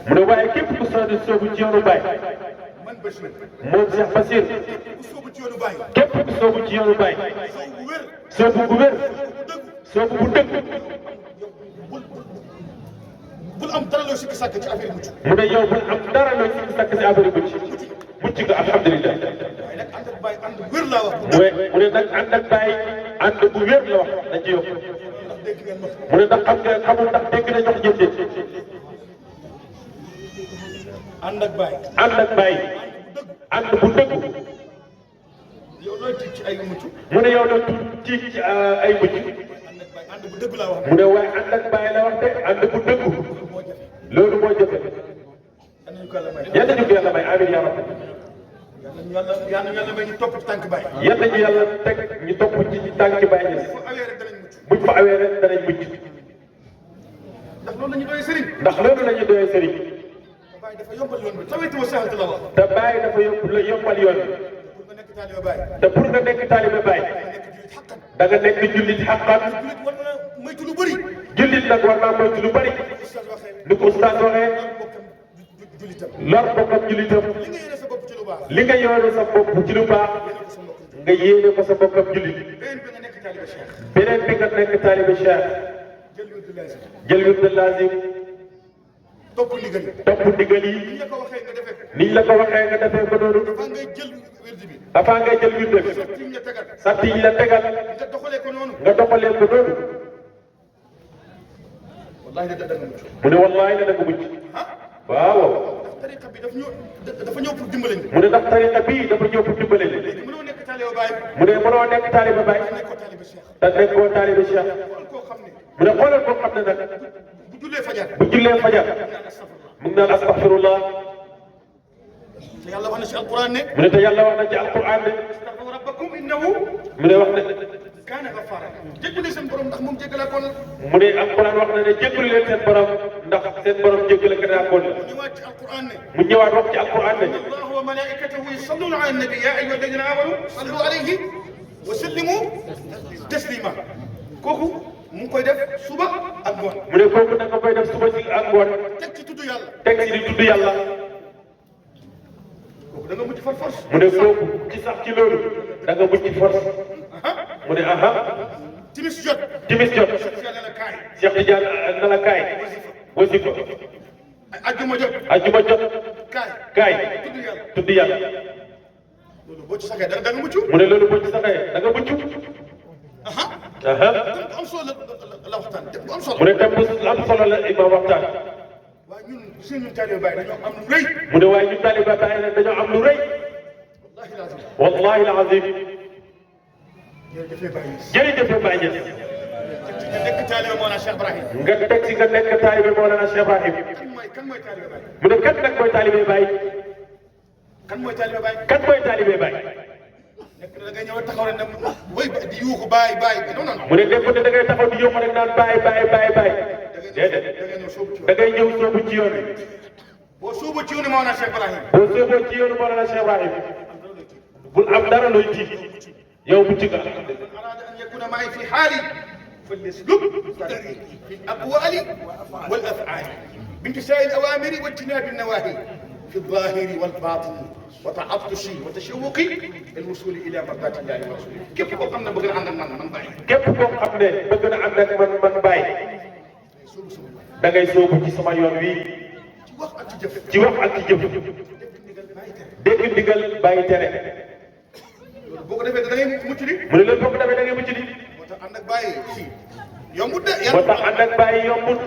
mu ne waaye képp ku soobu ci yoonu Baay moom Cheikh Bassir képp ku soobu ci yoonu Baay soobu bu wér soobu bu dëgg bul am dara loo sikki sàkk ci affaire mucc. mu ne yow bul am dara loo sikki sàkk ci affaire mucc nga alhamdulilah. waaye nag ànd ak Baay ànd bu wér laa wax. mu ne nag ànd ak Baay ànd bu wér la wax dañ ci yokk. mu ne ndax xam nga xamul ndax dégg nañ wax jëndee. ànd ak Baay. ànd ak Baay ànd bu dëgg. yow looy tiit ci ay mucc. mu ne yow looy tiit ci ay mucc. ànd bu dëgg laa wax. mu ne waaye ànd ak Baay la wax de ànd bu dëgg. loolu moo jafe. yal nañu ko yàlla may amiin yaa rabbi. yal nañu yàlla may ñu topp ci tànk Baay. yal nañu yàlla teg ñu topp ci tànk Baay ñi. buñ fa awee rek danañ mucc. ndax loolu la ñu doyee sëriñ. ndax loolu la ñu doyee sëriñ. Baay dafa yombal yoon bi tawaytu wa sahlat la wax. te Baay dafa yombal yoon bi. te pour nga nekk taalibe Baay. da nga nekk jullit xaqan. jullit war na moytu lu bëri. jullit nag war naa moytu lu bëri. ni ko ustaas waxee. lor bokkam jullitam. li nga yéene sa bopp ci lu baax. nga yéene ko sa bokkam jullit. beneen bi nga nekk taalibe Cheikh. jël wirdu laazim. topp ndigal yi. topp ndigal yi. niñ la ko waxee nga defee ko noonu. avant ngay jël wirdu bi. sart yi la tegal. nga doxalee ko noonu. mu ne wallaahi la danga mucc. waaw. tariqa bi dafa ñëw pour dimbale ñu. mu ne ndax tariqa bii dafa ñëw pour dimbale ñu. mënoo nekk taalibe Baay. mu ne mënoo nekk taalibe Baay. te nekkoo taalibe Cheikh. mu ne xoolal koo xam ne nag. bu jullee fajar. mu ngi naan astaghfirullah. te yàlla wax na ci alquran ne. mu ne te yàlla wax na ci alquran ne. astaghfiru rabbakum innahu mu ne wax ne. kaana ghaffaaran. jégalu seen borom ndax moom jégalaakoon la. mu ne alquran wax na ne jégalu leen seen borom ndax seen borom jégalaakoon la. mu ñëwaat ci alquran ne. mu ñëwaat wax ci alquran ne. allahu wa malaikatahu yusalluna ala nabi ya ayyuha alladina amanu sallu alayhi wa sallimu taslima. kooku mu ngi koy def suba ak ngoon. mu ne kooku da nga koy def suba si ak ngoon. teg ci tudd yàlla. teg ci di tudd yàlla. kooku da nga mucc far force. mu ne kooku ci sax ci loolu da nga mucc force. mu ne aha. timis jot. timis jot. Cheikh Tidiane na la kaay. wasifa. ajjuma jot. ajjuma jot. kaay. tudd yàlla. loolu boo ci saxee da nga mucc. mu ne loolu boo ci saxee da nga mucc. aha. dem bu am solo la waxtaan dem bu am solo. mu ne dem bu am solo la imam waxtaan. waaye ñun suñu taalibe Baay dañoo am lu rëy. mu ne waaye ñun taalibe Baay nag dañoo am lu rëy. wallahi al-azim. jërëjëf Baay Ñas. nga nekk taalibe Mawlana Cheikh Ibrahim. nga teg ci nga nekk taalibe Mawlana Cheikh Ibrahim. kan mooy taalibe Baay. mu ne kan nag mooy taalibe Baay. kan mooy taalibe Baay. kan mooy taalibe Baay. nekk na da ngay ñëw taxaw rek nag woy di yuuxu baay non non. mu ne nekkul ne da ngay taxaw di yuuxu rek naan baay. déedéet da ngay ñëw soobu ci yoon wi. boo sóoboo ci yoonu Mawlana Cheikh Ibrahim. boo sóoboo ci yoonu Mawlana Cheikh Ibrahim. bul am dara looy tiit yow bu ci nga. araada an yakuna ma'i fi haali falyasluk fi al-aqwali wal af'ali bimtisali al-awamiri wa ijtinabi an-nawahi fi al-zahiri wal batini wa ta'attushi wa tashawuqi al-wusul ila mardati llahi wa rasulih. képp koo xam ne bëgg na ànd ak man Baay. képp koo xam ne bëgg na ànd ak man Baay. da ngay sóobu ci sama yoon wi. ci wax ak ci jëf. ci wax ak ci jëf. dégg ndigal bàyyi tere. boo ko defee da ngay mucc di. mu ne loolu boo ko defee da ngay mucc di. moo tax ànd ak Baay yombut de. moo tax ànd ak Baay yombut.